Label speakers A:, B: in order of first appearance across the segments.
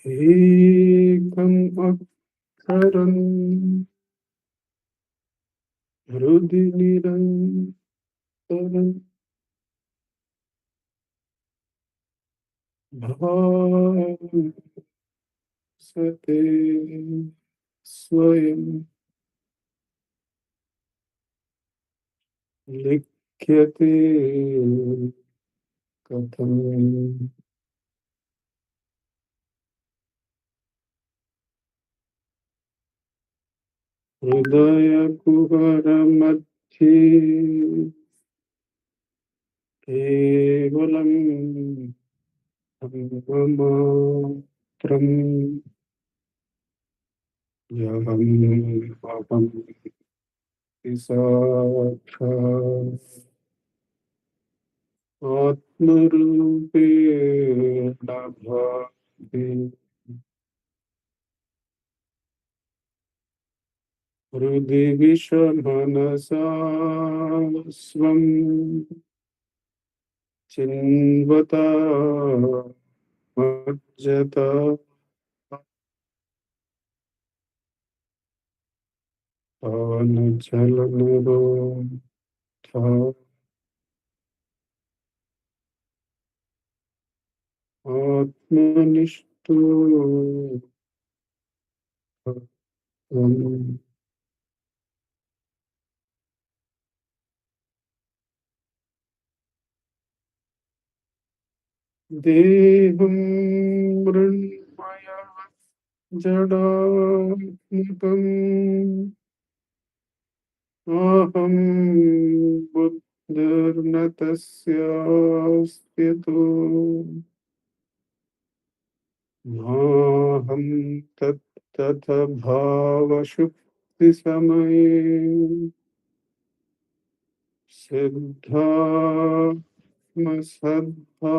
A: Ekam aksaram hrudi nirantaram bhavasate swayam likhyate katham. Hridaya kuhara madhye kevalam Angamatram yaham papam isakha atmarupe labhati hrudi vishamanasa svam chinvata majjata anuchalanaro tha atmanishto tvam. Deham mrunmaya jadamukam aham buddharnatasyastyatu maham tat tatha bhavashukti samaye siddha masadha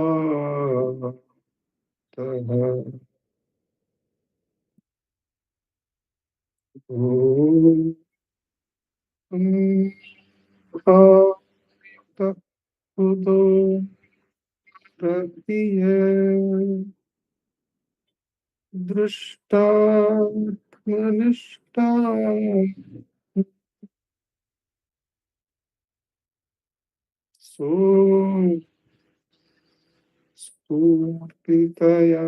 A: om bhata udo ratiye दृष्टात्मनिष्ठा सो स्फूर्तितया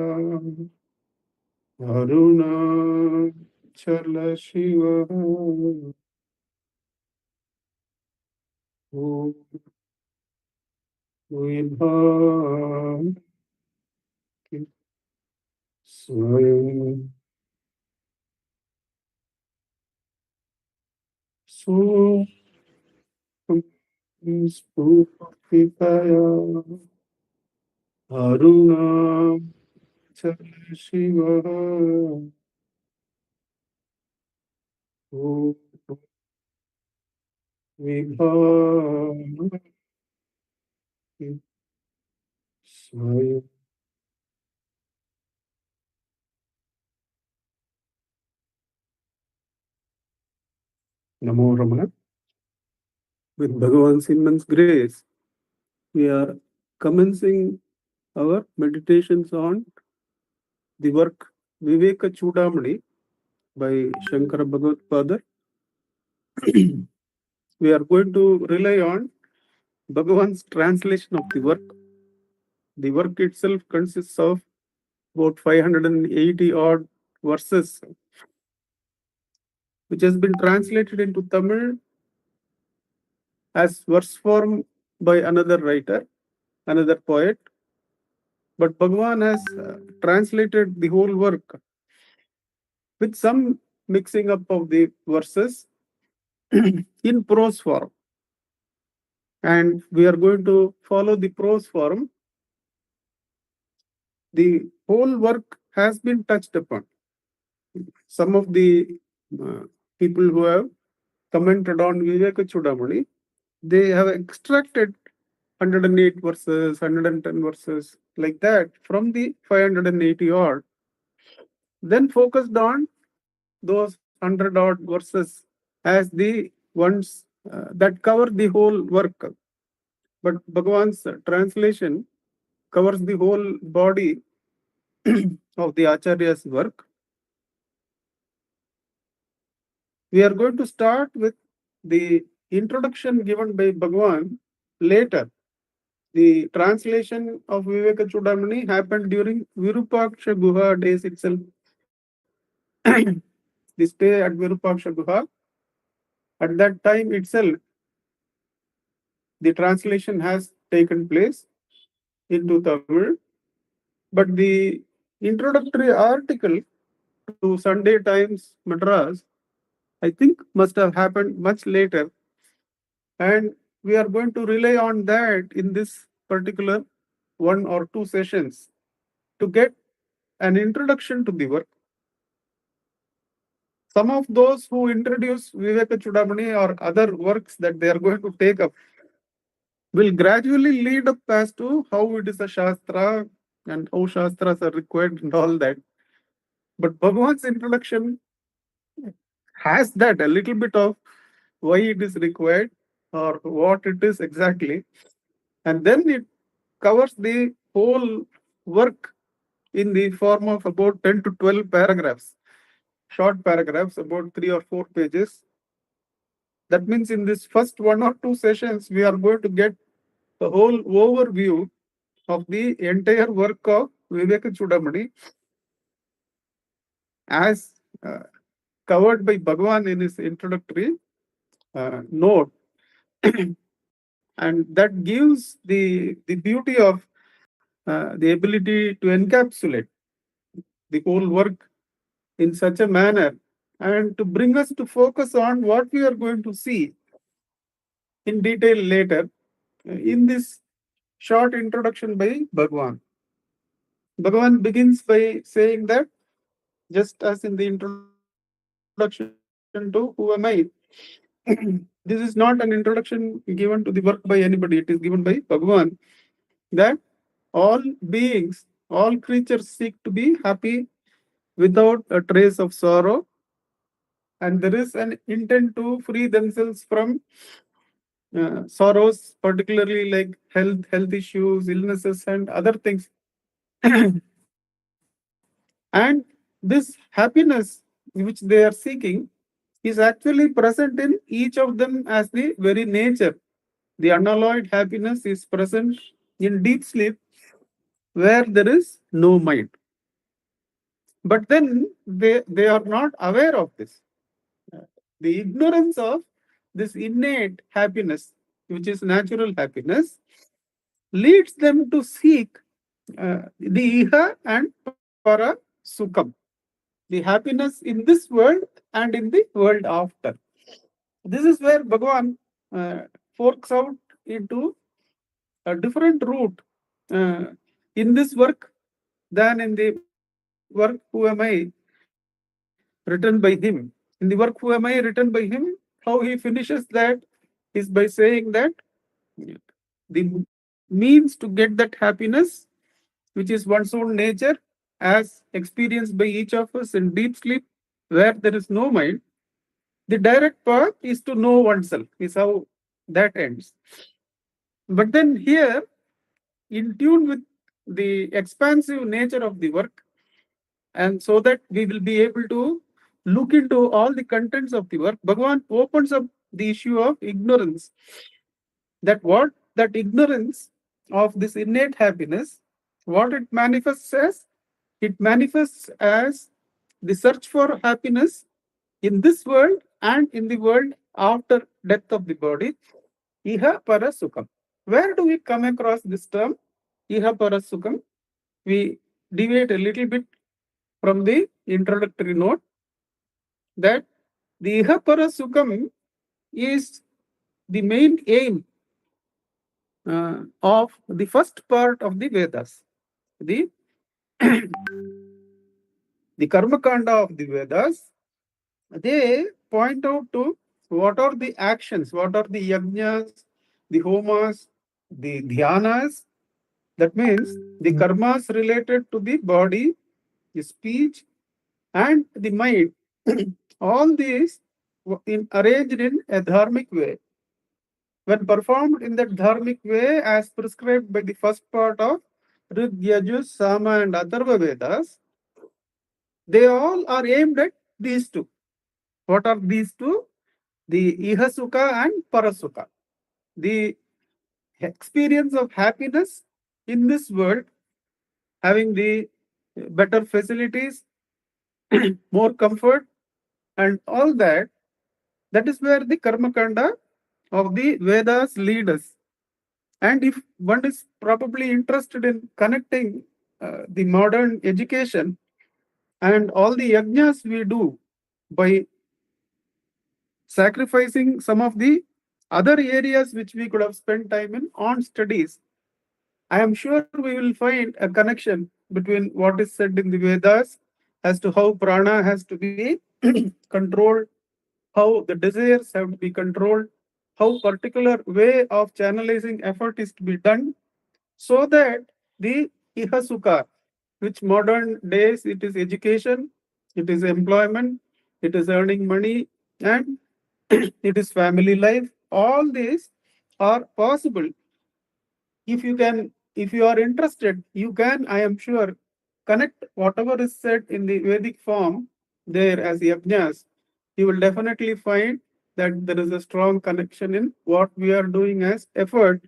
A: अरुणाचल शिवः विभाति स्वयं सोऽहं स्फूर्तितया अरुणाचल शिवः विभाति स्वयं. Namo Ramana. With Bhagavan's immense grace, we are commencing our meditations on the work Vivekachoodamani by Shankara Bhagavad-Padar. We are going to rely on Bhagavan's translation of the work. The work itself consists of about 580 odd verses, which has been translated into Tamil as verse form by another writer, another poet. But Bhagavan has translated the whole work with some mixing up of the verses in prose form. And we are going to follow the prose form. The whole work has been touched upon. Some of the people who have commented on Vivekachoodamani, they have extracted 108 verses, 110 verses, like that, from the 580 odd, then focused on those 100 odd verses as the ones that cover the whole work. But Bhagavan's translation covers the whole body of the Acharya's work. We are going to start with the introduction given by Bhagwan later. The translation of Vivekachoodamani happened during Virupaksha Guha days itself. The stay at Virupaksha Guha. At that time itself, the translation has taken place into Tamil. But the introductory article to Sunday Times Madras, I think, must have happened much later. And we are going to rely on that in this particular 1 or 2 sessions to get an introduction to the work. Some of those who introduce Vivekachoodamani or other works that they are going to take up will gradually lead up as to how it is a Shastra and how Shastras are required and all that. But Bhagwan's introduction has that a little bit of why it is required or what it is exactly. And then it covers the whole work in the form of about 10 to 12 paragraphs, short paragraphs, about 3 or 4 pages. That means in this first 1 or 2 sessions, we are going to get the whole overview of the entire work of Vivekachoodamani as covered by Bhagwan in his introductory note. And that gives the beauty of the ability to encapsulate the whole work in such a manner and to bring us to focus on what we are going to see in detail later in this short introduction by Bhagwan. Bhagwan begins by saying that, just as in the introduction to Who Am I? This is not an introduction given to the work by anybody, it is given by Bhagwan, that all beings, all creatures seek to be happy without a trace of sorrow, and there is an intent to free themselves from sorrows, particularly like health issues, illnesses, and other things. And this happiness which they are seeking is actually present in each of them as the very nature. The unalloyed happiness is present in deep sleep where there is no mind. But then they are not aware of this. The ignorance of this innate happiness, which is natural happiness, leads them to seek the Iha and Para Sukham, the happiness in this world and in the world after. This is where Bhagavan forks out into a different route in this work than in the work Who Am I written by him. In the work Who Am I written by him, how he finishes that is by saying that the means to get that happiness, which is one's own nature, as experienced by each of us in deep sleep, where there is no mind, the direct path is to know oneself, is how that ends. But then here, in tune with the expansive nature of the work, and so that we will be able to look into all the contents of the work, Bhagavan opens up the issue of ignorance. That ignorance of this innate happiness, what it manifests as? It manifests as the search for happiness in this world and in the world after death of the body, Iha Para Sukham. Where do we come across this term, Iha Para Sukham? We deviate a little bit from the introductory note that the Iha Para Sukham is the main aim of the first part of the Vedas. The, the Karma Kanda of the Vedas, they point out to what are the actions, what are the yajnas, the homas, the dhyanas. That means the karmas related to the body, the speech, and the mind. All these arranged in a dharmic way. When performed in that dharmic way as prescribed by the first part of Rig, Yajus, Sama, and Atharva Vedas, they all are aimed at these two. What are these two? The Ihasukha and Parasukha. The experience of happiness in this world, having the better facilities, more comfort, and all that, that is where the Karma Kanda of the Vedas lead us. And if one is probably interested in connecting the modern education and all the yajnas we do by sacrificing some of the other areas which we could have spent time in on studies, I am sure we will find a connection between what is said in the Vedas as to how prana has to be controlled, how the desires have to be controlled, how particular way of channelizing effort is to be done, so that the ihasukha, which modern days it is education, it is employment, it is earning money, and it is family life. All these are possible if you can, if you are interested, you can, I am sure, connect whatever is said in the Vedic form there as yajnas. You will definitely find that there is a strong connection in what we are doing as effort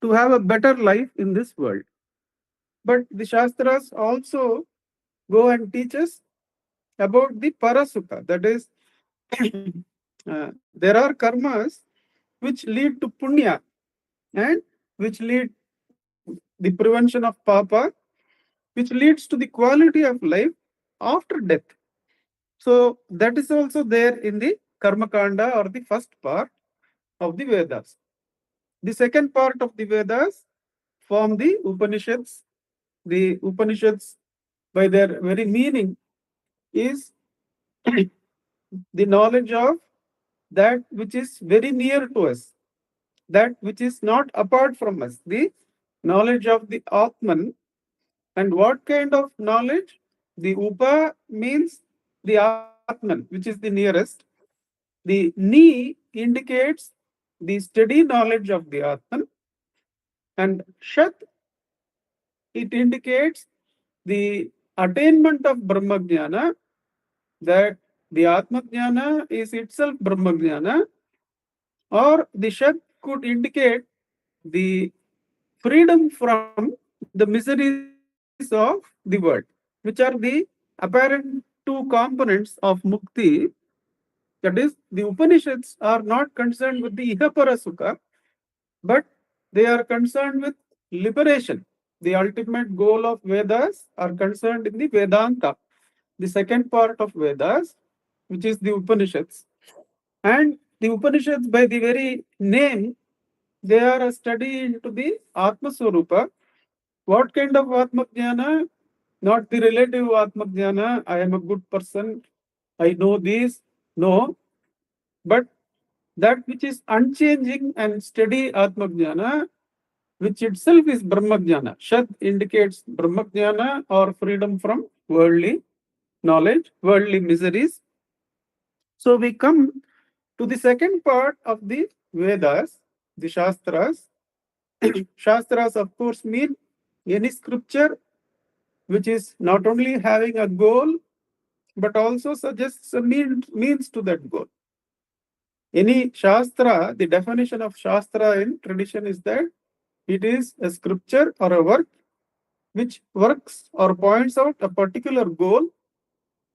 A: to have a better life in this world. But the Shastras also go and teach us about the Parasukha. That is, there are karmas which lead to punya and which lead the prevention of papa, which leads to the quality of life after death. So that is also there in the Karma Kanda or the first part of the Vedas. The second part of the Vedas form the Upanishads. The Upanishads, by their very meaning, is the knowledge of that which is very near to us, that which is not apart from us, the knowledge of the Atman. And what kind of knowledge? The Upa means the Atman, which is the nearest. The Ni indicates the steady knowledge of the Atman. And Shat, it indicates the attainment of Brahmajnana, that the Atmajnana is itself Brahmajnana, or the Shat could indicate the freedom from the miseries of the world, which are the apparent two components of mukti. That is, the Upanishads are not concerned with the Ihapara Sukha, but they are concerned with liberation. The ultimate goal of Vedas are concerned in the Vedanta, the second part of Vedas, which is the Upanishads. And the Upanishads, by the very name, they are a study into the Atma Swarupa. What kind of Atma Jnana? Not the relative Atma Jnana, I am a good person, I know this. No, but that which is unchanging and steady Atma Jnana, which itself is Brahma Jnana. Shad indicates Brahma Jnana or freedom from worldly knowledge, worldly miseries. So we come to the second part of the Vedas, the Shastras. Shastras, of course, mean any scripture which is not only having a goal but also suggests a means to that goal. Any Shastra, the definition of Shastra in tradition is that it is a scripture or a work which works or points out a particular goal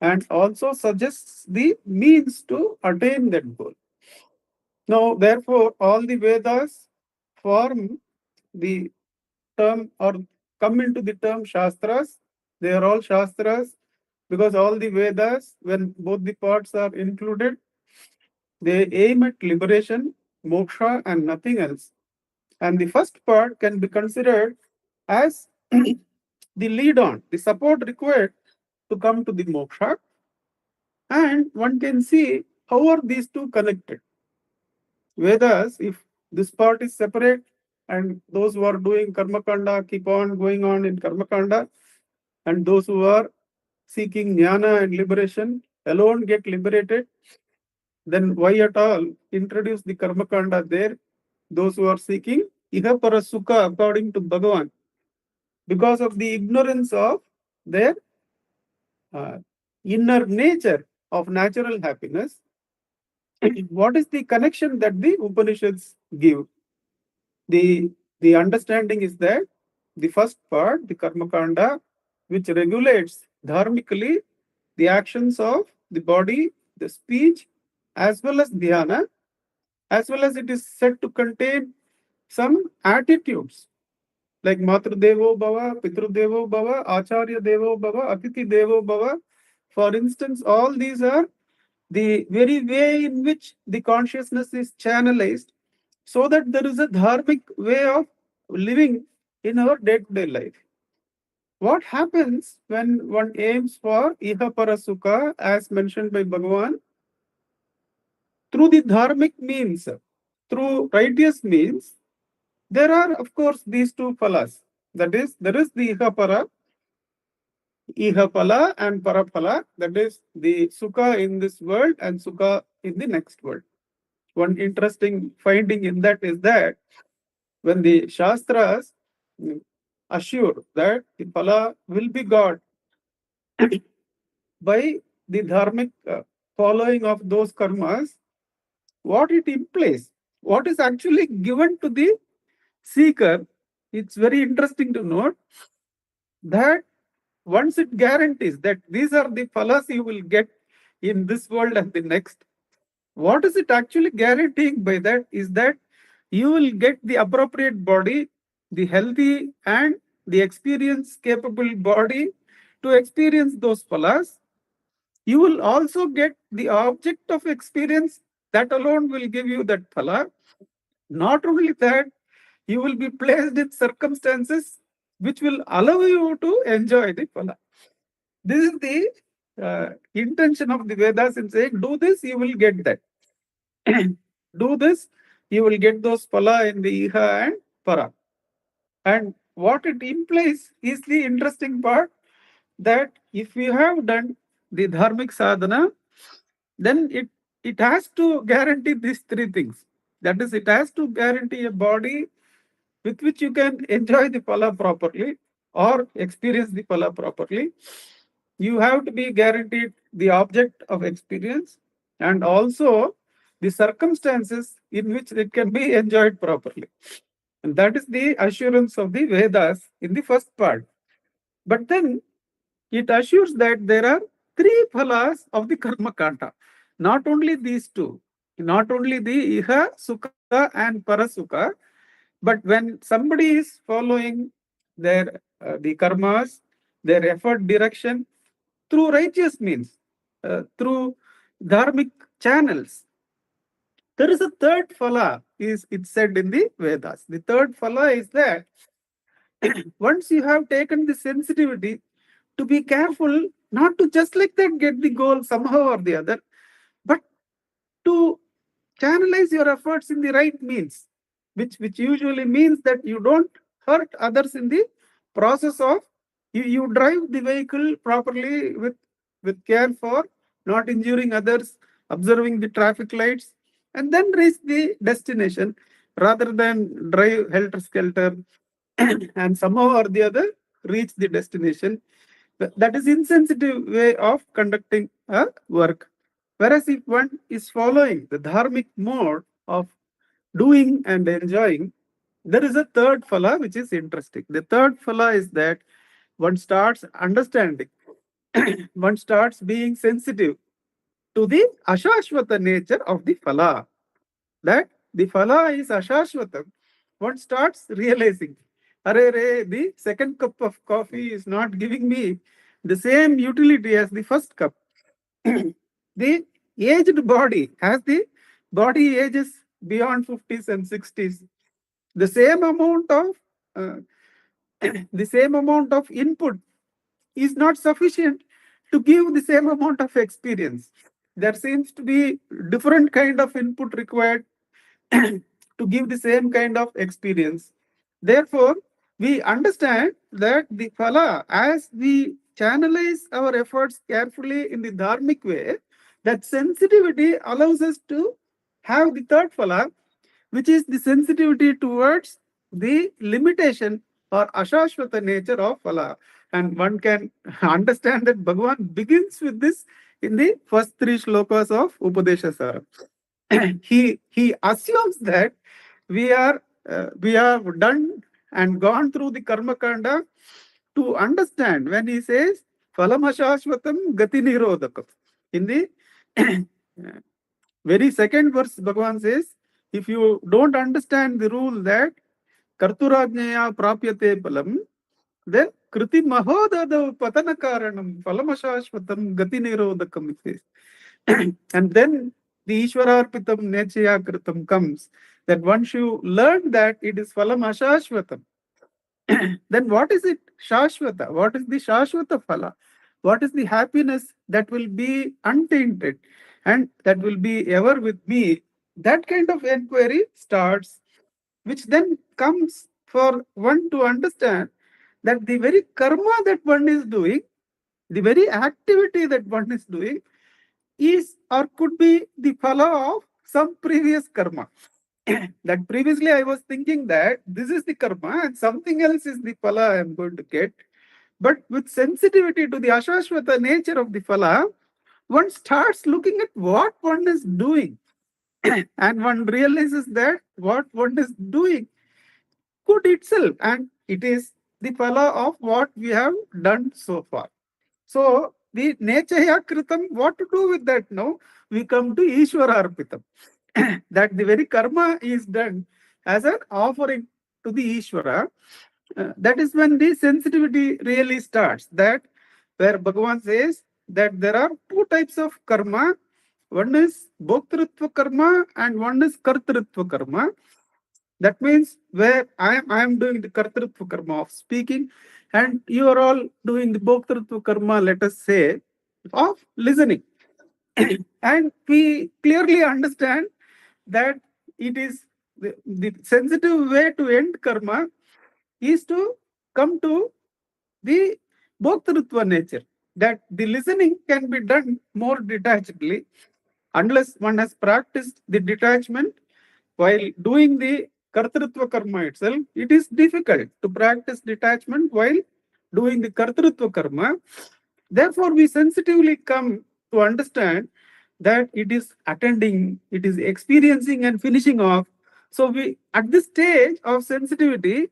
A: and also suggests the means to attain that goal. Now, therefore, all the Vedas form the term or come into the term Shastras. They are all Shastras because all the Vedas, when both the parts are included, they aim at liberation, moksha, and nothing else. And the first part can be considered as the lead on, the support required to come to the moksha. And one can see how are these two connected. Vedas, if this part is separate and those who are doing karma kanda keep on going on in karma kanda, and those who are seeking jnana and liberation alone get liberated, then why at all introduce the karma kanda there? Those who are seeking ihapara sukha according to Bhagavan, because of the ignorance of their uh, inner nature of natural happiness. What is the connection that the Upanishads give? The, the understanding is that the first part, the Karma Kanda, which regulates dharmically the actions of the body, the speech, as well as dhyana, as well as it is said to contain some attitudes like Matru Devo Bhava, Pitru Devo Bhava, Acharya Devo Bhava, Atiti Devo Bhava. For instance, all these are the very way in which the consciousness is channelized so that there is a dharmic way of living in our day-to-day life. What happens when one aims for Iha Parasukha, as mentioned by Bhagavan, through the dharmic means, through righteous means? There are, of course, these two phalas. That is, there is the Iha phala and Paraphala. That is the Sukha in this world and Sukha in the next world. One interesting finding in that is that when the Shastras assure that the phala will be got by the dharmic following of those karmas, what it implies, what is actually given to the seeker, it's very interesting to note that once it guarantees that these are the phalas you will get in this world and the next, what is it actually guaranteeing by that is that you will get the appropriate body, the healthy and the experience capable body to experience those phalas. You will also get the object of experience that alone will give you that phala. Not only that, you will be placed in circumstances which will allow you to enjoy the phala. This is the intention of the Vedas in saying, do this, you will get that. Do this, you will get those phala in the Iha and Para. And what it implies is the interesting part that if you have done the dharmic sadhana, then it has to guarantee these three things. That is, it has to guarantee a body with which you can enjoy the phala properly or experience the phala properly. You have to be guaranteed the object of experience and also the circumstances in which it can be enjoyed properly. And that is the assurance of the Vedas in the first part. But then it assures that there are three phalas of the karma kanda. Not only these two, not only the Iha, Sukha, and Parasukha, but when somebody is following their the karmas, their effort direction through righteous means, through dharmic channels, there is a third phala, is it said in the Vedas. The third phala is that once you have taken the sensitivity to be careful not to just like that get the goal somehow or the other, but to channelize your efforts in the right means, which usually means that you don't hurt others in the process of you drive the vehicle properly with care for not injuring others, observing the traffic lights, and then reach the destination rather than drive helter skelter and somehow or the other reach the destination. That is insensitive way of conducting a work. Whereas if one is following the dharmic mode of doing and enjoying, there is a third phala which is interesting. The third phala is that one starts understanding, one starts being sensitive to the ashashvata nature of the phala. That the phala is ashashvatam. One starts realizing, the second cup of coffee is not giving me the same utility as the first cup. The aged body, as the body ages beyond 50s and 60s, the same amount of uh, the same amount of input is not sufficient to give the same amount of experience. There seems to be different kind of input required to give the same kind of experience. Therefore, we understand that the phala, as we channelize our efforts carefully in the dharmic way, that sensitivity allows us to have the third phala, which is the sensitivity towards the limitation or ashashvata nature of phala. And one can understand that Bhagavan begins with this in the first three shlokas of Upadesha. He assumes that we have done and gone through the karma kanda to understand when he says phalamashashvatam gati nirodhakam. In the very second verse, Bhagavan says, if you don't understand the rule that karturajnaya prapyate phalam, then kriti mahodada patana karanam phalamashashvatam gati nirodhakam, it says. And then the Ishwararpitam Nechaya Kritam comes, that once you learn that it is Phalam Ashashvatam, then what is it? Shashvata. What is the Shashvata Phala? What is the happiness that will be untainted and that will be ever with me? That kind of inquiry starts, which then comes for one to understand that the very karma that one is doing, the very activity that one is doing, is or could be the phala of some previous karma. That previously I was thinking that this is the karma and something else is the phala I am going to get. But with sensitivity to the ashashvata nature of the phala, one starts looking at what one is doing. And one realizes that what one is doing could itself, and it is the phala of what we have done so far. So the Nechaya Kritam, what to do with that now? We come to Ishwara Arpitam. That the very karma is done as an offering to the Ishwara. That is when the sensitivity really starts. That where Bhagavan says that there are two types of karma. One is Bhoktritva karma and one is Kartritva karma. That means where I am doing the Kartritva karma of speaking, and you are all doing the Bhoktritva karma, let us say, of listening. And we clearly understand that it is the sensitive way to end karma is to come to the Bhoktritva nature, that the listening can be done more detachedly. Unless one has practiced the detachment while doing the Kartritva karma itself, it is difficult to practice detachment while doing the Kartritva karma. Therefore, we sensitively come to understand that it is attending, it is experiencing and finishing off. So we, at this stage of sensitivity,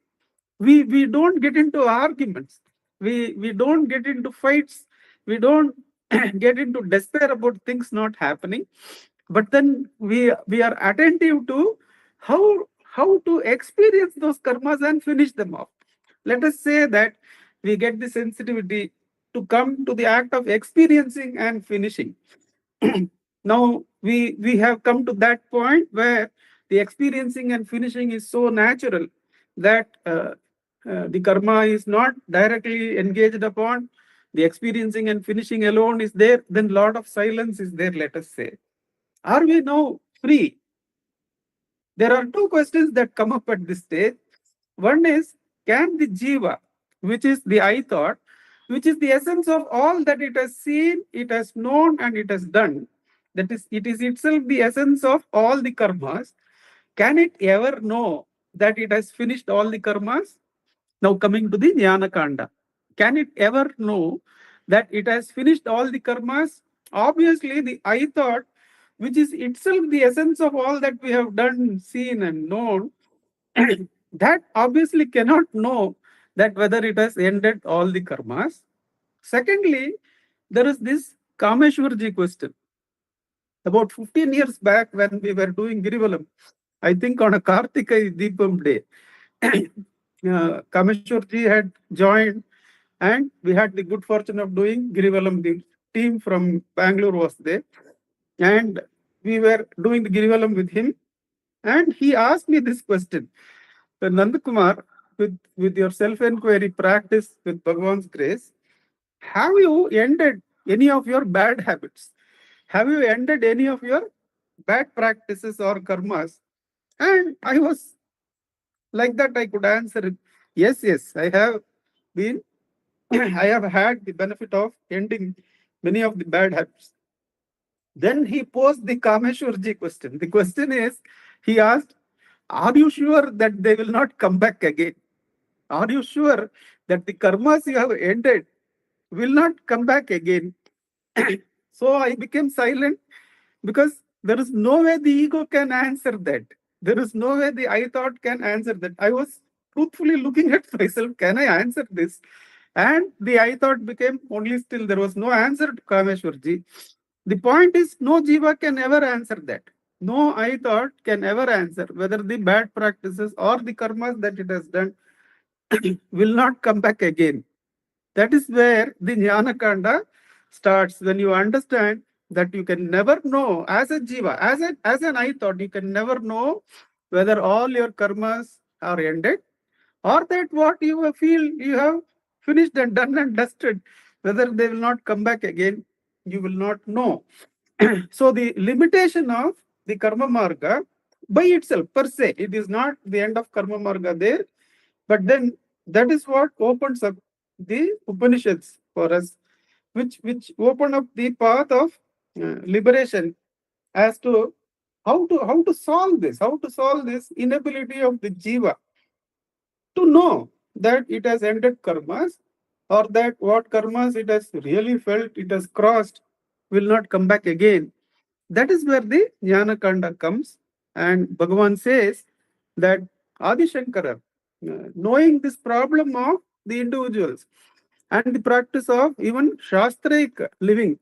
A: we don't get into arguments. We don't get into fights. We don't get into despair about things not happening. But then we are attentive to how to experience those karmas and finish them off. Let us say that we get the sensitivity to come to the act of experiencing and finishing. Now we have come to that point where the experiencing and finishing is so natural that the karma is not directly engaged upon. The experiencing and finishing alone is there. Then lot of silence is there, let us say. Are we now free? There are two questions that come up at this stage. One is, can the jiva, which is the I thought, which is the essence of all that it has seen, it has known, and it has done, that is, it is itself the essence of all the karmas, can it ever know that it has finished all the karmas? Now coming to the Jnana Kanda. Can it ever know that it has finished all the karmas? Obviously, the I thought, which is itself the essence of all that we have done, seen, and known, that obviously cannot know that whether it has ended all the karmas. Secondly, there is this Kameshwarji question. About 15 years back, when we were doing Girivalam, I think on a Kartika Deepam day, Kameshwarji had joined, and we had the good fortune of doing Girivalam. The team from Bangalore was there, and we were doing the Girivalam with him. And he asked me this question: Nandakumar, with your self-enquiry practice with Bhagavan's grace, have you ended any of your bad habits? Have you ended any of your bad practices or karmas? And I was like that, I could answer, yes, I have been, I have had the benefit of ending many of the bad habits. Then he posed the Kameshwarji question. The question is, he asked, are you sure that they will not come back again? Are you sure that the karmas you have ended will not come back again? So I became silent because there is no way the ego can answer that. There is no way the I thought can answer that. I was truthfully looking at myself, can I answer this? And the I thought became only still, there was no answer to Kameshwarji. The point is, no jiva can ever answer that. No I thought can ever answer whether the bad practices or the karmas that it has done will not come back again. That is where the Jnana Kanda starts. When you understand that you can never know as a jiva, as an I thought, you can never know whether all your karmas are ended or that what you feel you have finished and done and dusted, whether they will not come back again, you will not know. So the limitation of the karma marga by itself per se, it is not the end of karma marga there, but then that is what opens up the Upanishads for us, which open up the path of liberation as to how to solve this inability of the jiva to know that it has ended karmas, or that what karmas it has really felt it has crossed will not come back again. That is where the Jnana Kanda comes. And Bhagavan says that Adi Shankara, knowing this problem of the individuals and the practice of even Shastric living,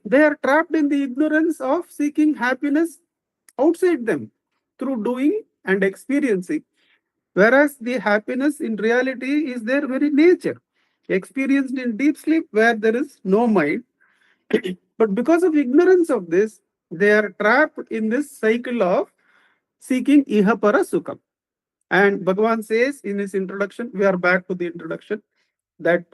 A: they are trapped in the ignorance of seeking happiness outside them through doing and experiencing. Whereas the happiness in reality is their very nature, experienced in deep sleep where there is no mind. But because of ignorance of this, they are trapped in this cycle of seeking iha para sukham. And Bhagavan says in his introduction, we are back to the introduction, that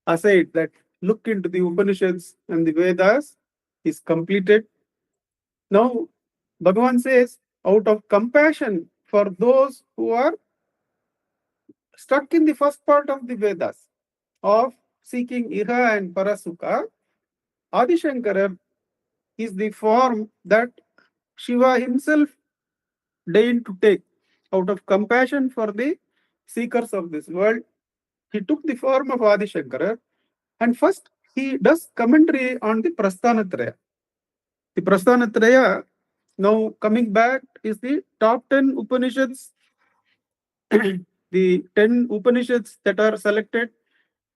A: aside that look into the Upanishads and the Vedas is completed. Now, Bhagavan says, out of compassion for those who are stuck in the first part of the Vedas of seeking iha and parasukha, Adi Shankara is the form that Shiva himself deigned to take out of compassion for the seekers of this world. He took the form of Adi Shankara, and first he does commentary on the Prasthanatraya. The Prasthanatraya, now coming back, is the top 10 Upanishads, the 10 Upanishads that are selected,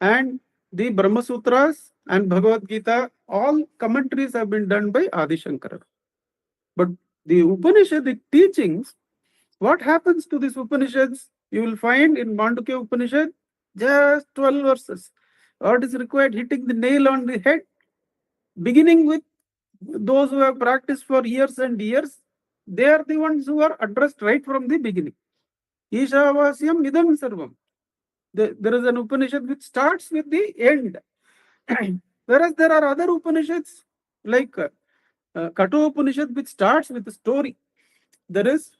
A: and the Brahma Sutras and Bhagavad Gita, all commentaries have been done by Adi Shankara. But the Upanishadic teachings, what happens to these Upanishads? You will find in Mandukya Upanishad just 12 verses. What is required? Hitting the nail on the head, beginning with those who have practiced for years and years. They are the ones who are addressed right from the beginning. Ishavasyam idam sarvam. There is an Upanishad which starts with the end. Whereas there are other Upanishads like Kato Upanishad which starts with the story. There is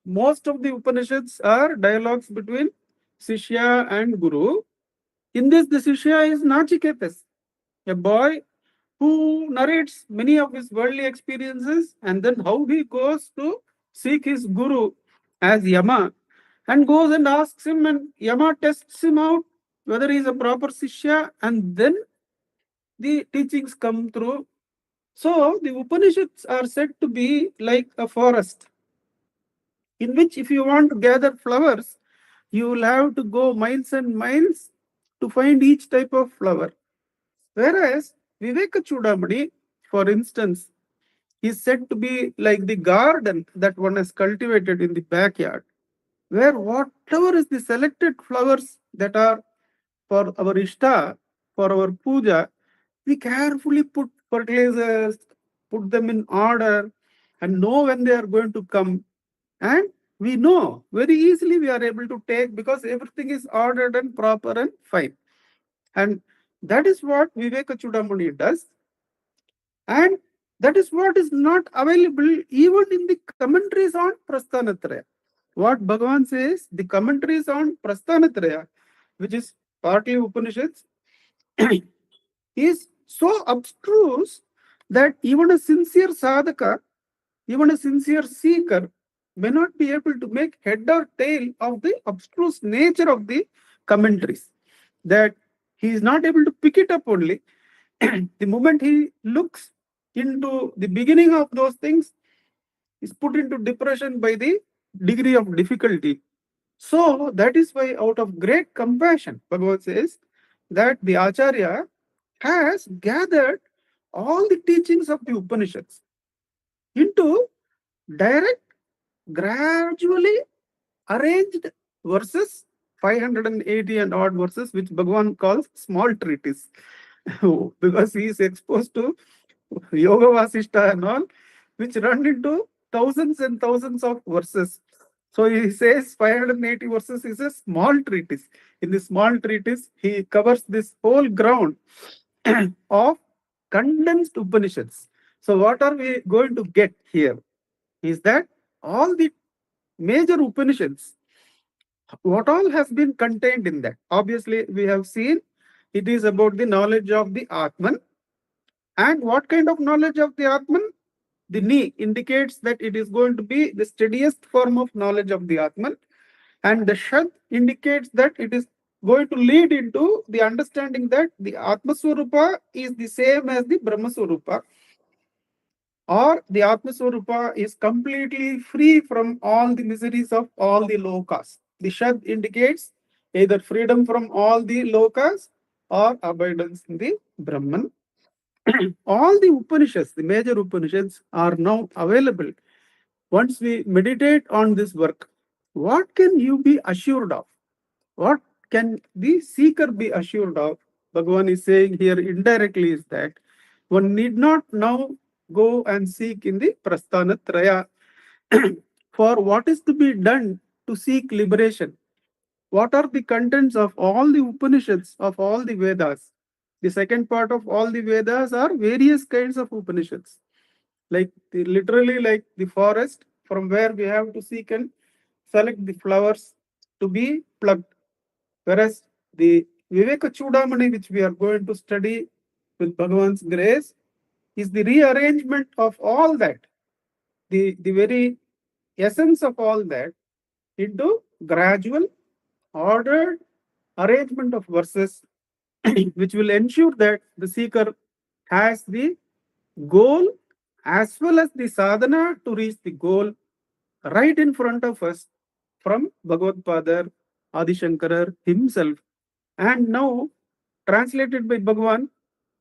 A: most of the Upanishads are dialogues between Sishya and Guru. In this, the Sishya is Nachiketas, a boy who narrates many of his worldly experiences and then how he goes to seek his Guru as Yama, and goes and asks him, and Yama tests him out whether he is a proper Sishya, and then the teachings come through. So the Upanishads are said to be like a forest in which if you want to gather flowers, you will have to go miles and miles to find each type of flower. Whereas Vivekachoodamani, for instance, is said to be like the garden that one has cultivated in the backyard, where whatever is the selected flowers that are for our Ishta, for our puja, we carefully put fertilizers, put them in order, and know when they are going to come. And we know very easily we are able to take because everything is ordered and proper and fine. And that is what Vivekachoodamani does. And that is what is not available even in the commentaries on Prasthanatraya. What Bhagavan says, the commentaries on Prasthanatraya, which is partly Upanishads, is so abstruse that even a sincere sadhaka, even a sincere seeker may not be able to make head or tail of the abstruse nature of the commentaries. That he is not able to pick it up only. The moment he looks into the beginning of those things, is put into depression by the degree of difficulty. So that is why, out of great compassion, Bhagavan says that the Acharya has gathered all the teachings of the Upanishads into direct, gradually arranged verses, 580 and odd verses, which Bhagavan calls small treatise. Because he is exposed to Yoga Vasishta and all, which run into thousands and thousands of verses. So he says 580 verses is a small treatise. In the small treatise, he covers this whole ground of condensed Upanishads. So what are we going to get here is that all the major Upanishads, what all has been contained in that. Obviously, we have seen it is about the knowledge of the Atman. And what kind of knowledge of the Atman? The Ni indicates that it is going to be the steadiest form of knowledge of the Atman. And the Shad indicates that it is going to lead into the understanding that the Atma Swarupa is the same as the Brahma Swarupa, or the Atma Swarupa is completely free from all the miseries of all the lokas. The Shad indicates either freedom from all the lokas or abundance in the Brahman. All the Upanishads, the major Upanishads, are now available. Once we meditate on this work, what can you be assured of? What can the seeker be assured of? Bhagavan is saying here indirectly is that one need not now go and seek in the Prasthanatraya for what is to be done to seek liberation. What are the contents of all the Upanishads, of all the Vedas? The second part of all the Vedas are various kinds of Upanishads, literally like the forest from where we have to seek and select the flowers to be plucked. Whereas the Vivekachoodamani, which we are going to study with Bhagavan's grace, is the rearrangement of all that, the very essence of all that, into gradual, ordered arrangement of verses, which will ensure that the seeker has the goal as well as the sadhana to reach the goal right in front of us from Bhagavad Padar, Adi Shankara himself, and now translated by Bhagavan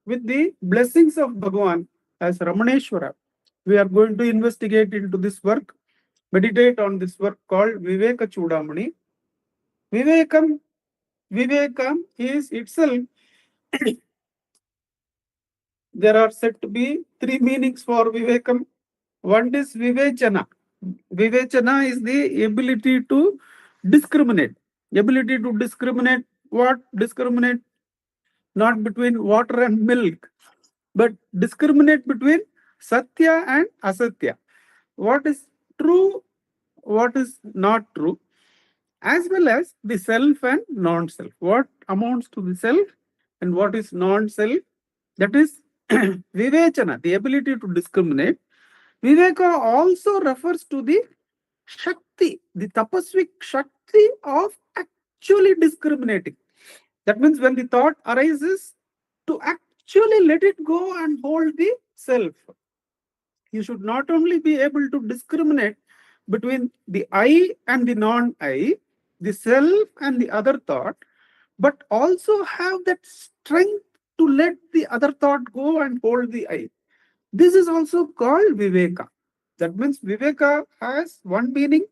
A: with the blessings of Bhagavan as Ramaneshwara. We are going to investigate into this work, meditate on this work called Vivekachoodamani. Vivekam is itself, there are said to be three meanings for Vivekam. One is Vivechana. Vivechana is the ability to discriminate. Ability to discriminate what? Discriminate not between water and milk, but discriminate between Satya and Asatya. What is true, what is not true, as well as the self and non-self. What amounts to the self and what is non-self. That is Vivechana, the ability to discriminate. Viveka also refers to the Shakti, the tapasvic Shakti of actually discriminating. That means when the thought arises, to actually let it go and hold the self. You should not only be able to discriminate between the I and the non-I, the self and the other thought, but also have that strength to let the other thought go and hold the I. This is also called Viveka. That means Viveka has one meaning,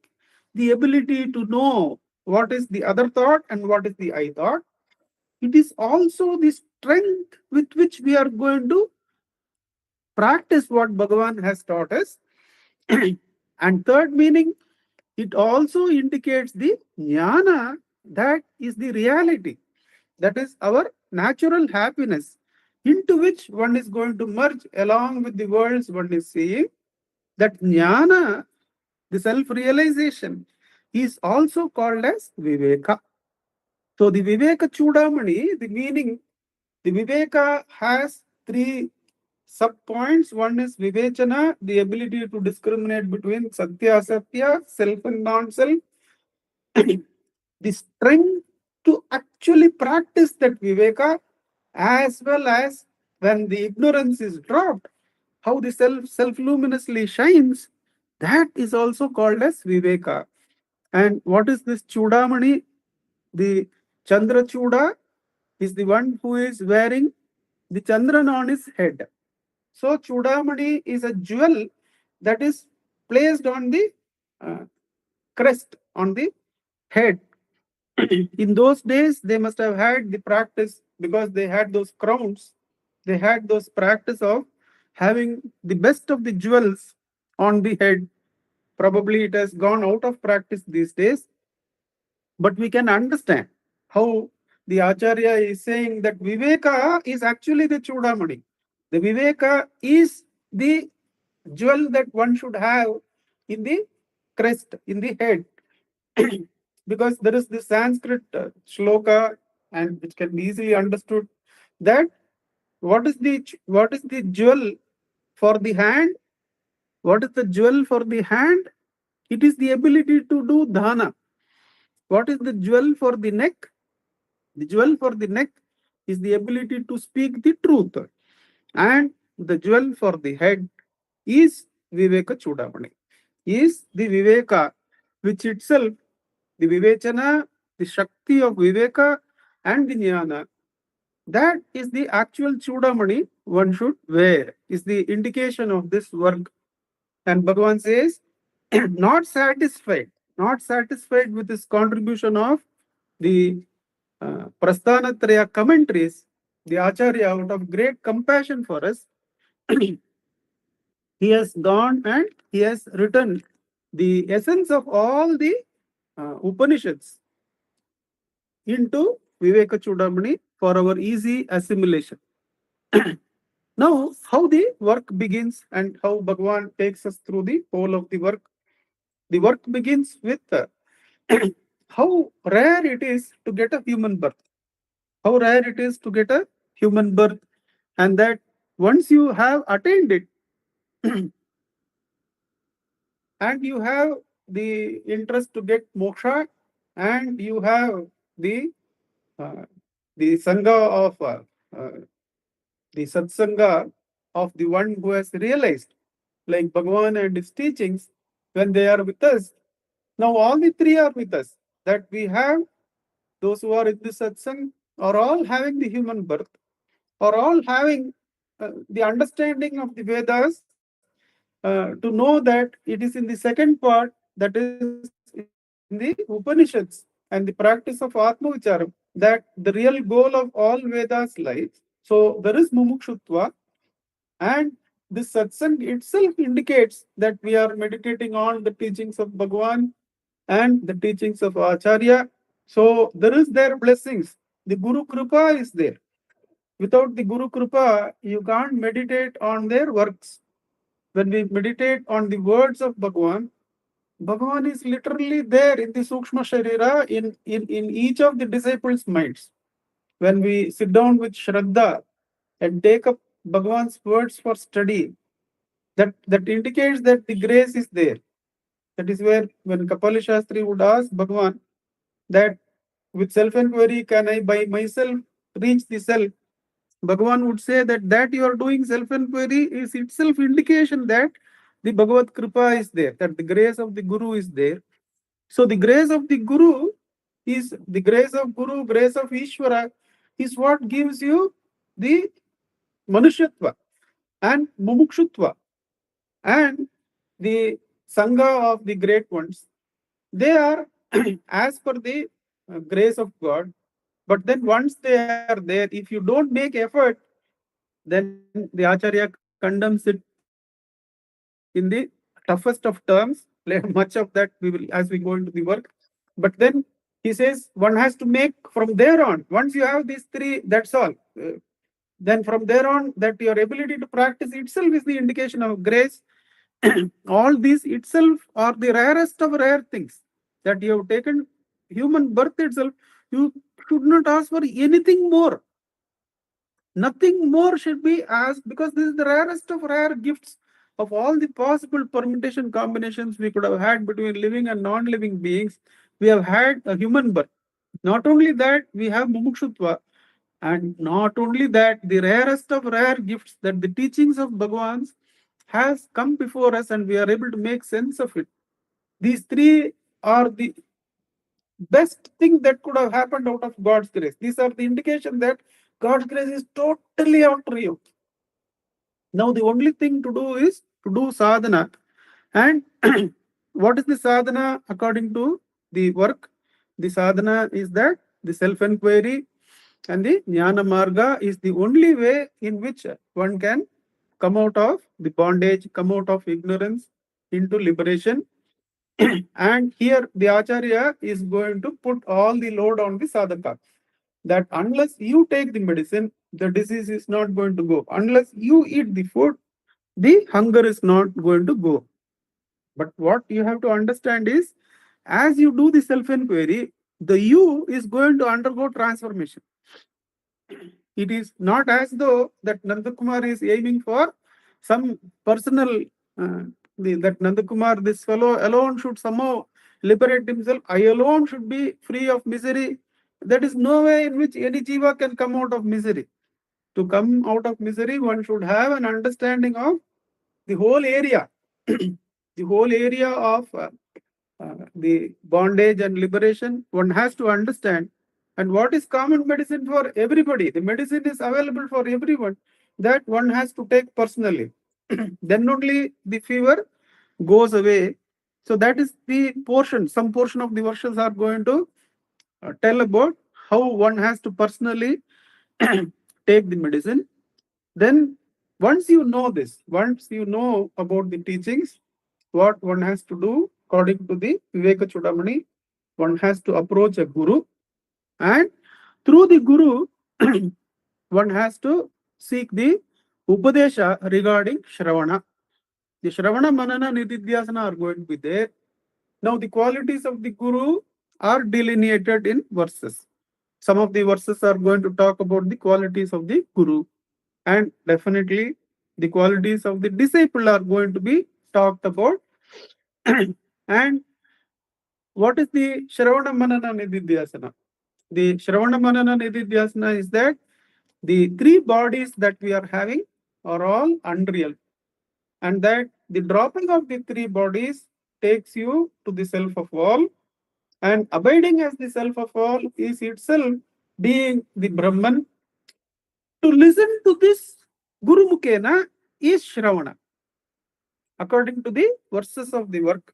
A: the ability to know what is the other thought and what is the I thought. It is also the strength with which we are going to practice what Bhagavan has taught us. And third meaning, it also indicates the jnana, that is the reality. That is our natural happiness, into which one is going to merge along with the worlds one is seeing. That jnana, the self-realization, is also called as Viveka. So the Vivekachoodamani, the meaning, the Viveka has three sub-points. One is Vivechana, the ability to discriminate between Satya, Asatya, self and non-self. The strength to actually practice that Viveka, as well as when the ignorance is dropped, how the self-luminously shines, that is also called as Viveka. And what is this Chudamani? The Chandra Chuda is the one who is wearing the Chandran on his head. So Chudamani is a jewel that is placed on the uh, crest, on the head. In those days, they must have had the practice because they had those crowns. They had those practice of having the best of the jewels on the head. Probably it has gone out of practice these days, but we can understand how the Acharya is saying that Viveka is actually the Chudamani. The Viveka is the jewel that one should have in the crest, in the head. Because there is this Sanskrit shloka, and which can be easily understood, that what is the jewel for the hand? What is the jewel for the hand? It is the ability to do dhana. What is the jewel for the neck? The jewel for the neck is the ability to speak the truth. And the jewel for the head is Vivekachudamani, is the Viveka, which itself, the Vivechana, the Shakti of Viveka and the Jnana, that is the actual Chudamani one should wear, is the indication of this work. And Bhagavan says, not satisfied with this contribution of the Prasthanatraya commentaries, the Acharya, out of great compassion for us, he has gone and he has written the essence of all the Upanishads into Vivekachudamani for our easy assimilation. Now, how the work begins and how Bhagavan takes us through the whole of the work. The work begins with how rare it is to get a human birth. How rare it is to get a human birth, and that once you have attained it, and you have the interest to get moksha, and you have the uh, the sangha of the satsanga of the one who has realized, like Bhagavan and his teachings, when they are with us. Now all the three are with us. That we have those who are in the satsang are all having the human birth, are all having the understanding of the Vedas, to know that it is in the second part, that is in the Upanishads and the practice of Atmavicharam, that the real goal of all Vedas lies. So there is mumukshutva, and this satsang itself indicates that we are meditating on the teachings of Bhagavan and the teachings of Acharya. So there is their blessings. The Guru Kripa is there. Without the Guru Kripa, you can't meditate on their works. When we meditate on the words of Bhagavan, Bhagavan is literally there in the Sukshma Sharira, in each of the disciples' minds. When we sit down with Shraddha and take up Bhagavan's words for study, that indicates that the grace is there. That is where when Kapali Shastri would ask Bhagavan that with self-enquiry can I by myself reach the self, Bhagavan would say that you are doing self-enquiry is itself indication that the Bhagavad Kripa is there, that the grace of the Guru is there. So the grace of the Guru is the grace of Guru, grace of Ishvara is what gives you the Manushyatva and Mumukshutva and the Sangha of the great ones. They are as per the grace of God. But then once they are there, if you don't make effort, then the Acharya condemns it in the toughest of terms. Much of that we will as we go into the work. But then he says one has to make from there on. Once you have these three, that's all. Then from there on, that your ability to practice itself is the indication of grace. All these itself are the rarest of rare things that you have taken human birth itself. You should not ask for anything more. Nothing more should be asked, because this is the rarest of rare gifts of all the possible permutation combinations we could have had between living and non-living beings. We have had a human birth. Not only that, we have mumukshutva. And not only that, the rarest of rare gifts, that the teachings of Bhagavans has come before us and we are able to make sense of it. These three are the best thing that could have happened out of God's grace. These are the indication that God's grace is totally after you. Now the only thing to do is to do sadhana. And what is the sadhana according to the work? The sadhana is that the self-enquiry and the jnana marga is the only way in which one can come out of the bondage, come out of ignorance into liberation. And here the Acharya is going to put all the load on the sadhaka. That unless you take the medicine, the disease is not going to go. Unless you eat the food, the hunger is not going to go. But what you have to understand is, as you do the self-enquiry, the you is going to undergo transformation. It is not as though that Nandakumar is aiming for some personal, that Nandakumar, this fellow alone should somehow liberate himself. I alone should be free of misery. There is no way in which any jiva can come out of misery. To come out of misery, one should have an understanding of the whole area, the whole area of the bondage and liberation. One has to understand. And what is common medicine for everybody? The medicine is available for everyone, that one has to take personally. Then only the fever goes away. So that is the portion. Some portion of the verses are going to tell about how one has to personally take the medicine. Then once you know this, once you know about the teachings, what one has to do according to the Vivekachoodamani, one has to approach a guru, and through the guru, one has to seek the Upadesha regarding Shravana. The Shravana, Manana, Nididhyasana are going to be there. Now the qualities of the guru are delineated in verses. Some of the verses are going to talk about the qualities of the guru, and definitely the qualities of the disciple are going to be talked about. And what is the Shravana Manana Nididhyasana? The Shravana Manana Nididhyasana is that the three bodies that we are having are all unreal, and that the dropping of the three bodies takes you to the self of all, and abiding as the self of all is itself being the Brahman. To listen to this Guru Mukena is Shravana. According to the verses of the work,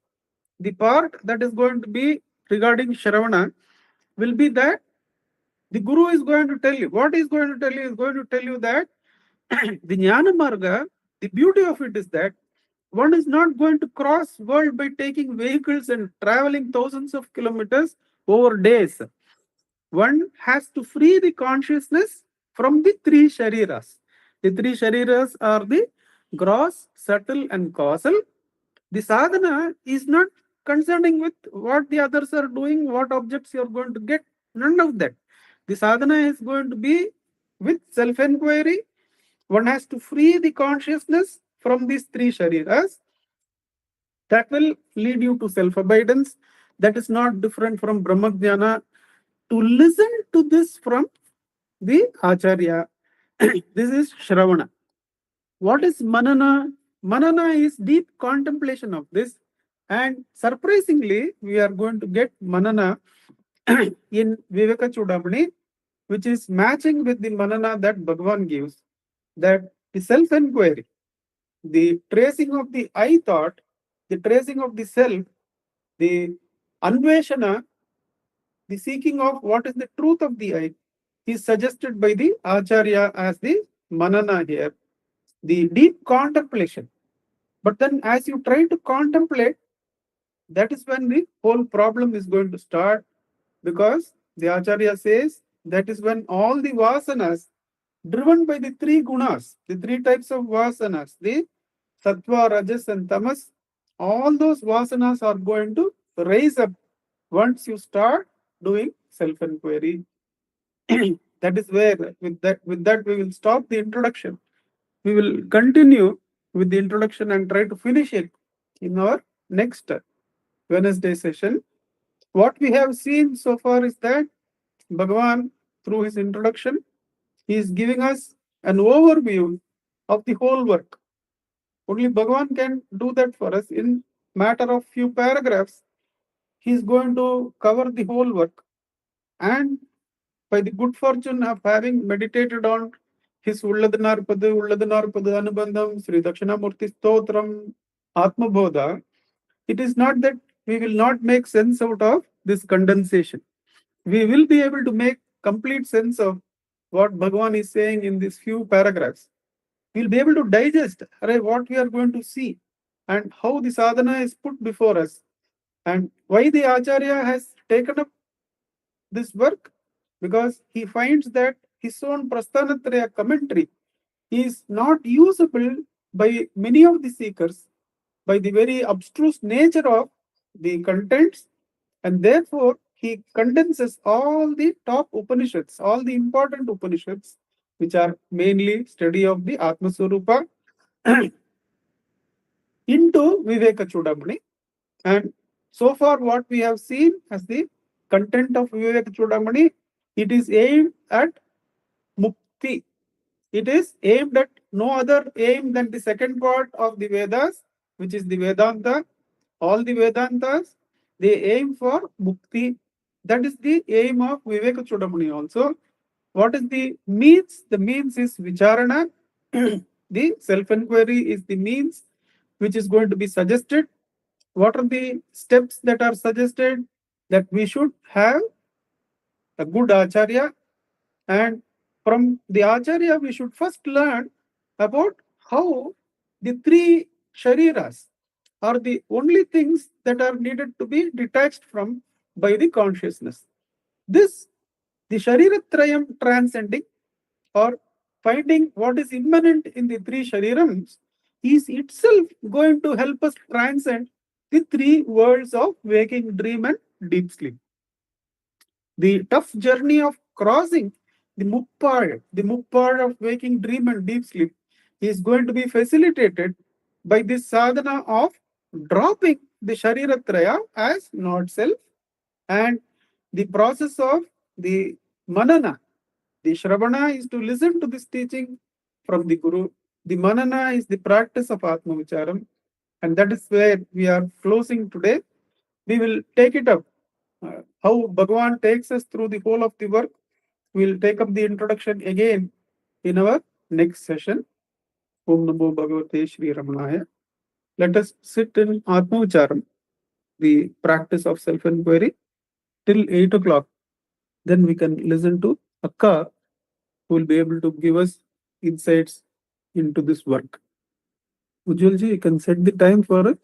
A: the part that is going to be regarding Shravana will be that the Guru is going to tell you. What he is going to tell you is going to tell you that the Jnana Marga, the beauty of it is that one is not going to cross world by taking vehicles and traveling thousands of kilometers over days. One has to free the consciousness from the three shariras. The three shariras are the gross, subtle, and causal. The sadhana is not concerning with what the others are doing, what objects you are going to get. None of that. The sadhana is going to be with self-enquiry. One has to free the consciousness from these three shariras. That will lead you to self-abidance. That is not different from Brahmajnana. To listen to this from the Acharya, this is Shravana. What is Manana? Manana is deep contemplation of this. And surprisingly, we are going to get Manana in Vivekachoodamani, which is matching with the Manana that Bhagavan gives. That the self-enquiry, the tracing of the I thought, the tracing of the self, the Anveshana, the seeking of what is the truth of the I, is suggested by the Acharya as the Manana here, the deep contemplation. But then as you try to contemplate, that is when the whole problem is going to start, because the Acharya says that is when all the vasanas driven by the three gunas, the three types of vasanas, the sattva, rajas, and tamas, all those vasanas are going to rise up once you start doing self-enquiry. That is where with that we will stop the introduction. We will continue with the introduction and try to finish it in our next Wednesday session. What we have seen so far is that Bhagavan, through his introduction, he is giving us an overview of the whole work. Only Bhagavan can do that for us in matter of few paragraphs. He is going to cover the whole work. And by the good fortune of having meditated on his Ulladinarpadu, Anubandham, Sri Dakshinamurti Stotram, Atma Bodha, it is not that we will not make sense out of this condensation. We will be able to make complete sense of what Bhagavan is saying in these few paragraphs. We'll be able to digest what we are going to see and how the sadhana is put before us and why the Acharya has taken up this work, because he finds that his own Prasthanatraya commentary is not usable by many of the seekers by the very abstruse nature of the contents, and therefore he condenses all the top Upanishads, all the important Upanishads, which are mainly study of the Atma Swarupa, into Vivekachoodamani. And so far, what we have seen as the content of Vivekachoodamani, it is aimed at mukti. It is aimed at no other aim than the second part of the Vedas, which is the Vedanta. All the Vedantas, they aim for mukti. That is the aim of Vivekachoodamani also. What is the means? The means is vicharana. The self-enquiry is the means which is going to be suggested. What are the steps that are suggested? That we should have a good acharya, and from the acharya we should first learn about how the three shariras are the only things that are needed to be detached from by the consciousness. This, the Shariratrayam transcending or finding what is immanent in the three Sharirams, is itself going to help us transcend the three worlds of waking, dream, and deep sleep. The tough journey of crossing the muppad of waking, dream, and deep sleep is going to be facilitated by this sadhana of dropping the Shariratraya as not self, and the process of the manana. The Shravana is to listen to this teaching from the Guru. The Manana is the practice of Atma Vicharam. And that is where we are closing today. We will take it up. How Bhagavan takes us through the whole of the work. We will take up the introduction again in our next session. Om Namo Bhagavate Shri Ramanaya. Let us sit in Atma Vicharam, the practice of self-enquiry, till 8 o'clock. Then we can listen to Akka, who will be able to give us insights into this work. Ujjwalji, you can set the time for it.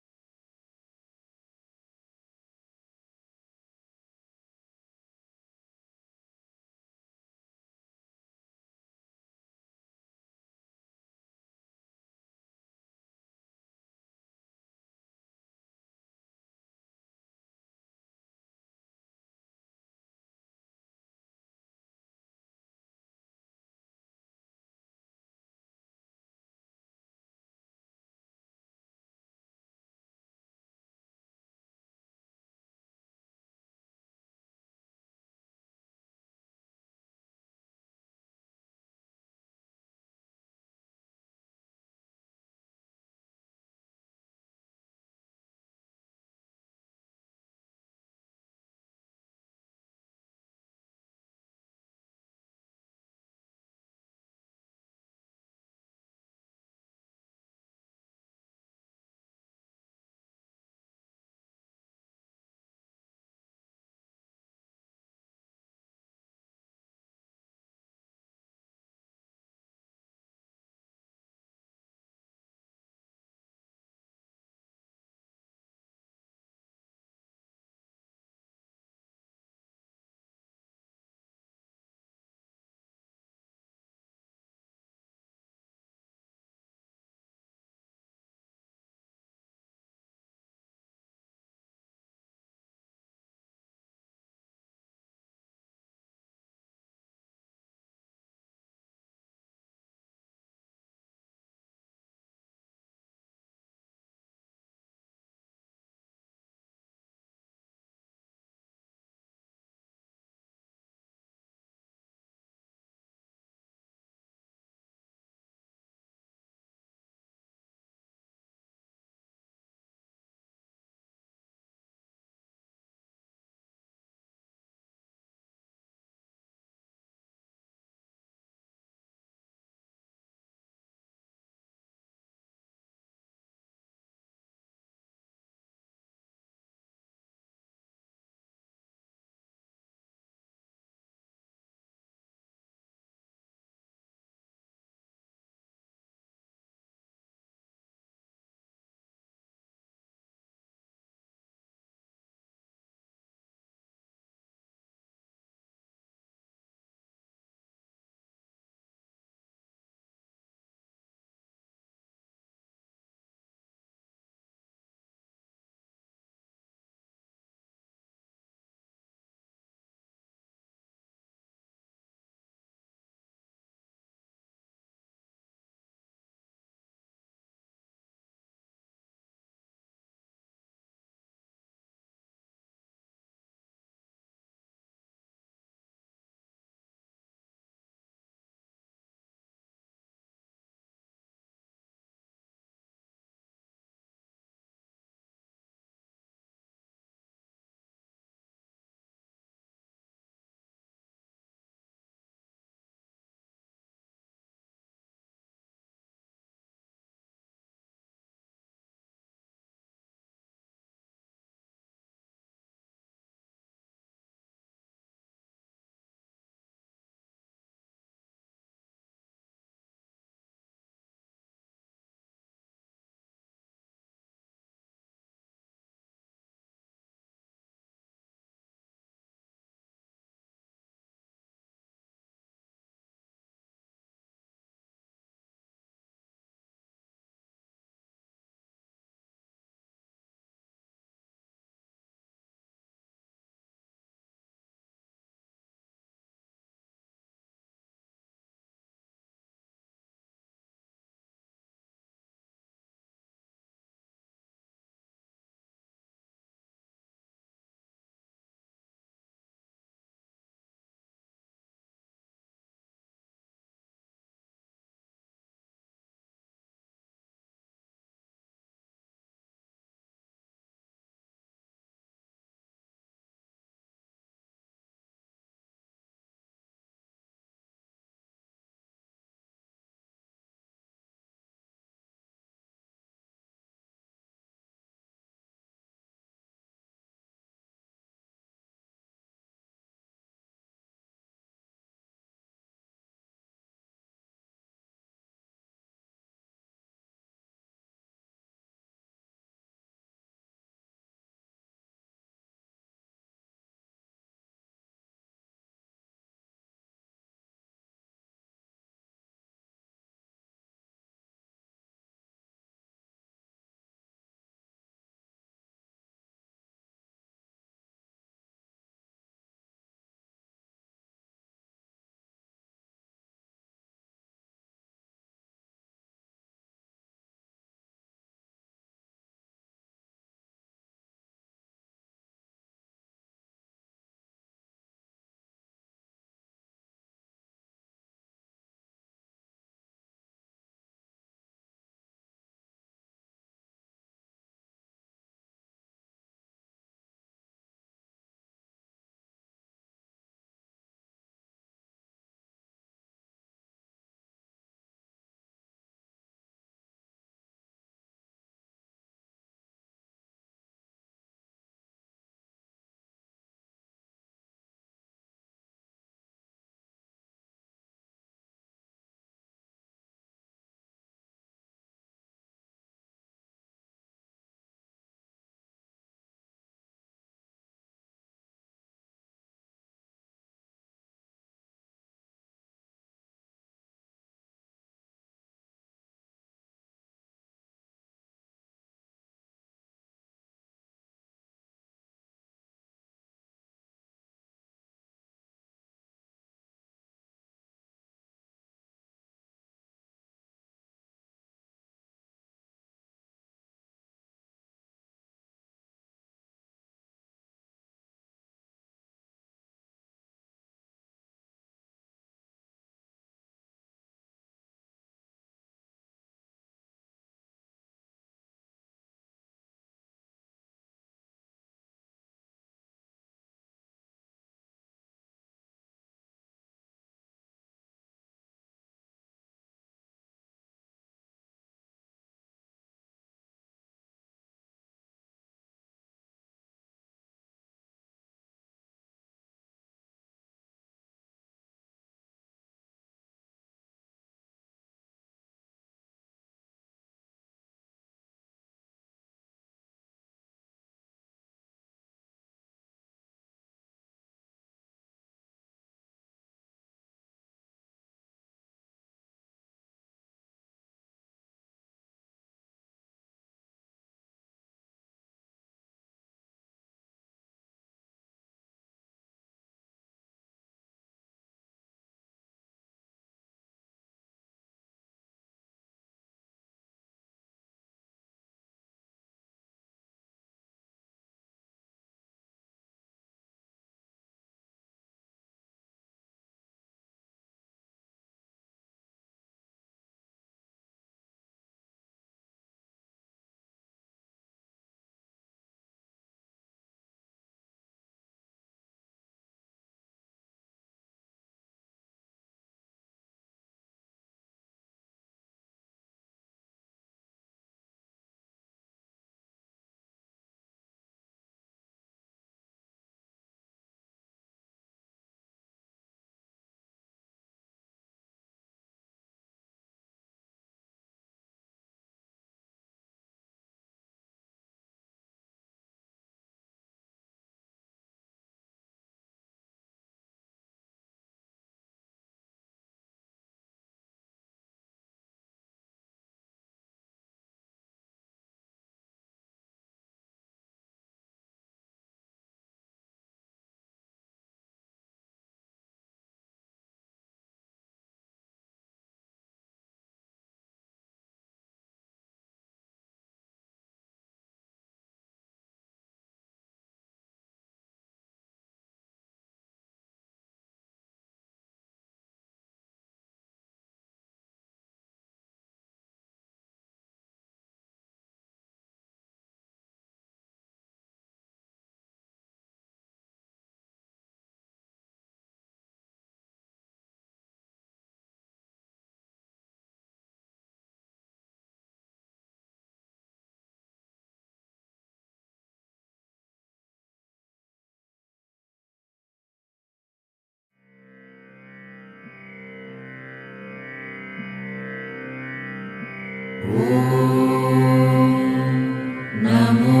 B: Namo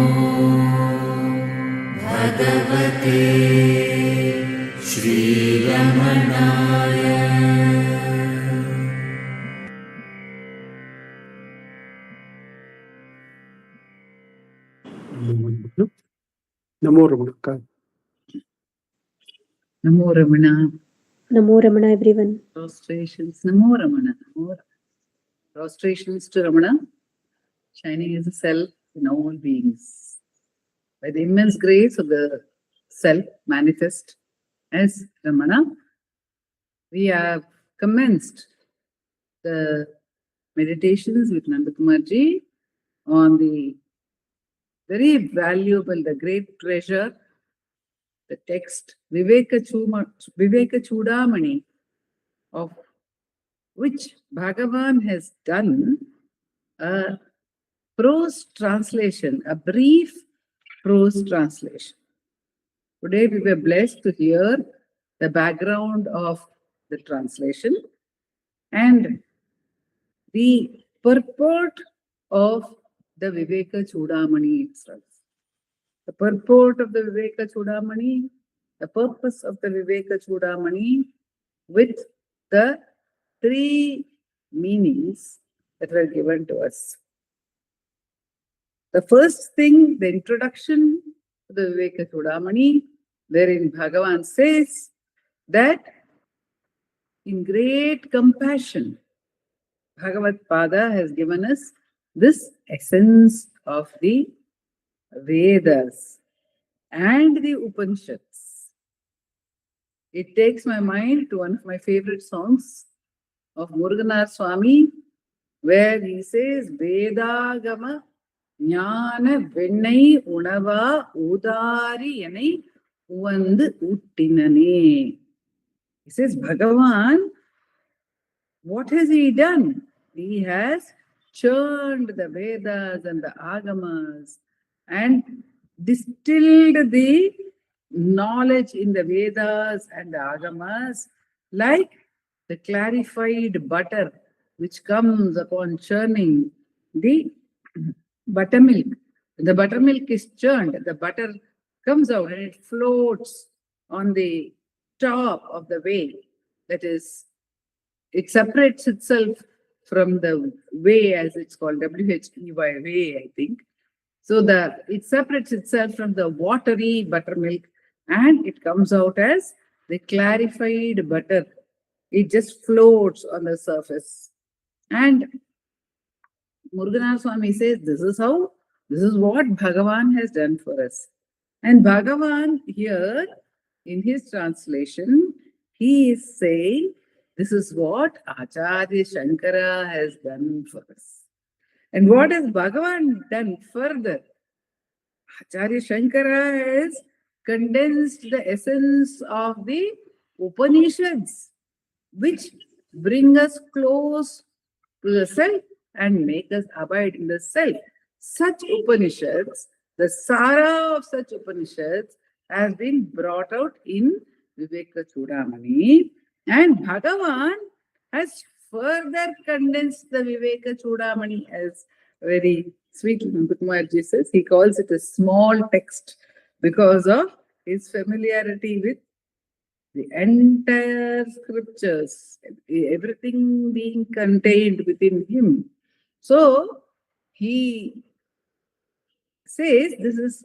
B: Bhagavate Shri Ramanaya.
A: Namo Ramana.
C: Namo Ramana.
D: Namo Ramana, everyone.
C: Prostrations. Namo Ramana. Prostrations to Ramana, shining as a self in all beings. By the immense grace of the self manifest as Ramana, we have commenced the meditations with Nandakumarji on the very valuable, the great treasure, the text Vivekachoodamani, of which Bhagavan has done a prose translation, a brief prose translation. Today we were blessed to hear the background of the translation and the purport of the Vivekachoodamani itself. The purport of the Vivekachoodamani, the purpose of the Vivekachoodamani, with the three meanings that were given to us. The first thing, the introduction to the Vivekachoodamani, wherein Bhagavan says that in great compassion, Bhagavad Pada has given us this essence of the Vedas and the Upanishads. It takes my mind to one of my favorite songs of Muruganar Swami, where he says, Vedagama Jnana Vennai Unava Udari Yanai Uvandu Uttinane. He says, Bhagavan, what has he done? He has churned the Vedas and the Agamas and distilled the knowledge in the Vedas and the Agamas like the clarified butter which comes upon churning the buttermilk. The buttermilk is churned, the butter comes out and it floats on the top of the whey. That is, it separates itself from the whey, as it's called, WHEY, whey, I think. So it separates itself from the watery buttermilk and it comes out as the clarified butter. It just floats on the surface. And Muruganar Swami says, this is what Bhagavan has done for us. And Bhagavan here, in his translation, he is saying, this is what Acharya Shankara has done for us. And what has Bhagavan done further? Acharya Shankara has condensed the essence of the Upanishads, which bring us close to the self and make us abide in the self. Such Upanishads, the Sara of such Upanishads has been brought out in Vivekachoodamani, and Bhagavan has further condensed the Vivekachoodamani, as very sweetly Nandakumarji says. He calls it a small text because of his familiarity with the entire scriptures, everything being contained within him. So he says this is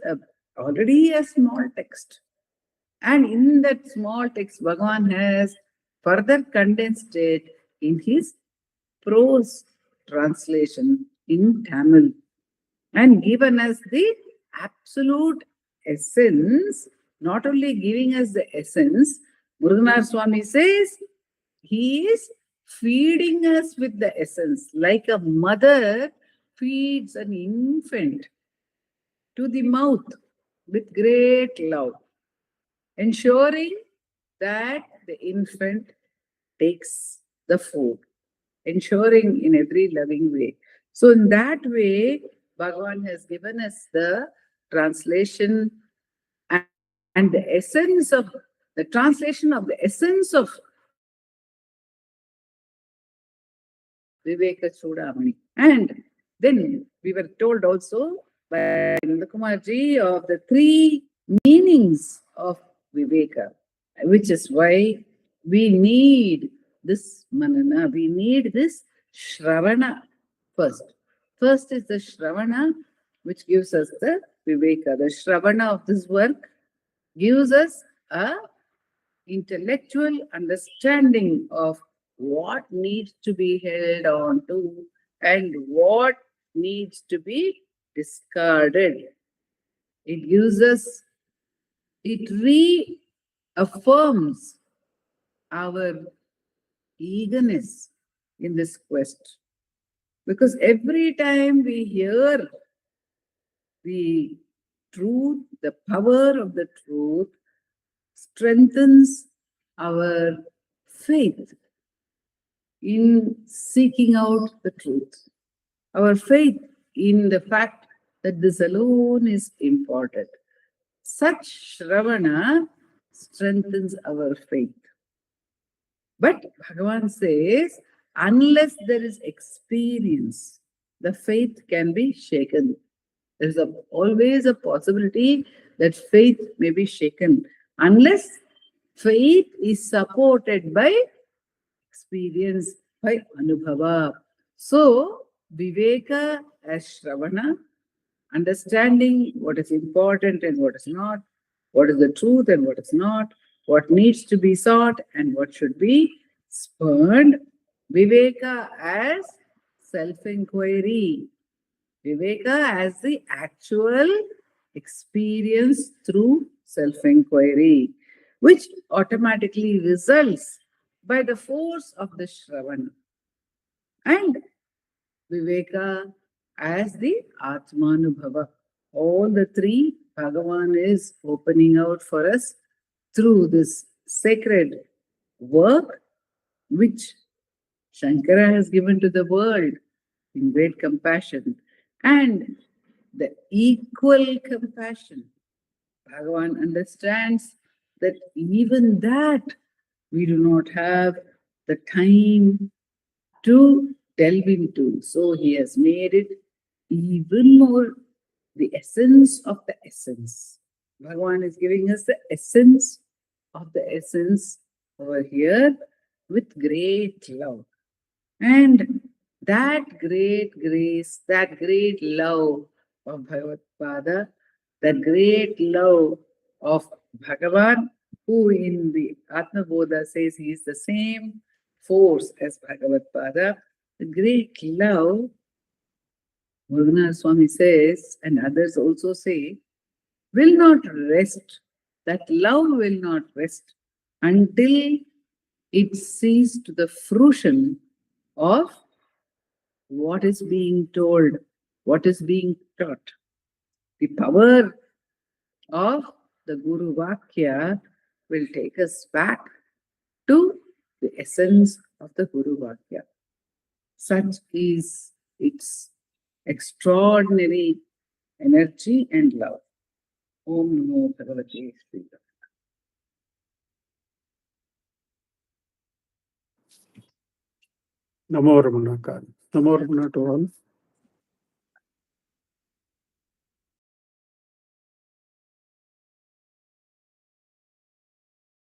C: already a small text. And in that small text, Bhagavan has further condensed it in his prose translation in Tamil and given us the absolute essence. Not only giving us the essence, Muruganar Swami says he is feeding us with the essence, like a mother feeds an infant to the mouth with great love, ensuring that the infant takes the food, ensuring in every loving way. So in that way, Bhagavan has given us the translation and the essence of the translation of the essence of Vivekachoodamani. And Then we were told also by Nandakumar ji of the three meanings of Viveka, which is why we need this manana, we need this Shravana first. First is the Shravana, which gives us the Viveka. The Shravana of this work gives us a intellectual understanding of what needs to be held on to and what needs to be discarded. It gives us, it reaffirms our eagerness in this quest. Because every time we hear the truth, the power of the truth strengthens our faith in seeking out the truth, our faith in the fact that this alone is important. Such Shravana strengthens our faith. But Bhagavan says, unless there is experience, the faith can be shaken. There is always a possibility that faith may be shaken unless faith is supported by experience, by anubhava. So, Viveka as Shravana, understanding what is important and what is not, what is the truth and what is not, what needs to be sought and what should be spurned. Viveka as self-enquiry. Viveka as the actual experience through self-enquiry, which automatically results by the force of the Shravana. And Viveka as the Atmanubhava. All the three Bhagavan is opening out for us through this sacred work which Shankara has given to the world in great compassion and the equal compassion. Bhagavan understands that even that we do not have the time to delve into. So he has made it even more the essence of the essence. Bhagavan is giving us the essence of the essence over here with great love. And that great grace, that great love of Bhagavad Pada, that great love of Bhagavan, who in the Atma Bodha says he is the same force as Bhagavad Pada, the great love, Muruganath Swami says, and others also say, will not rest. That love will not rest until it sees to the fruition of what is being told, what is being taught. The power of the Guru Vakya will take us back to the essence of the Guru Vakya. Such is its extraordinary energy and love. Om Namo Bhagavate Sri Ramana.
A: Namo Ramana. Namo Ramana to all.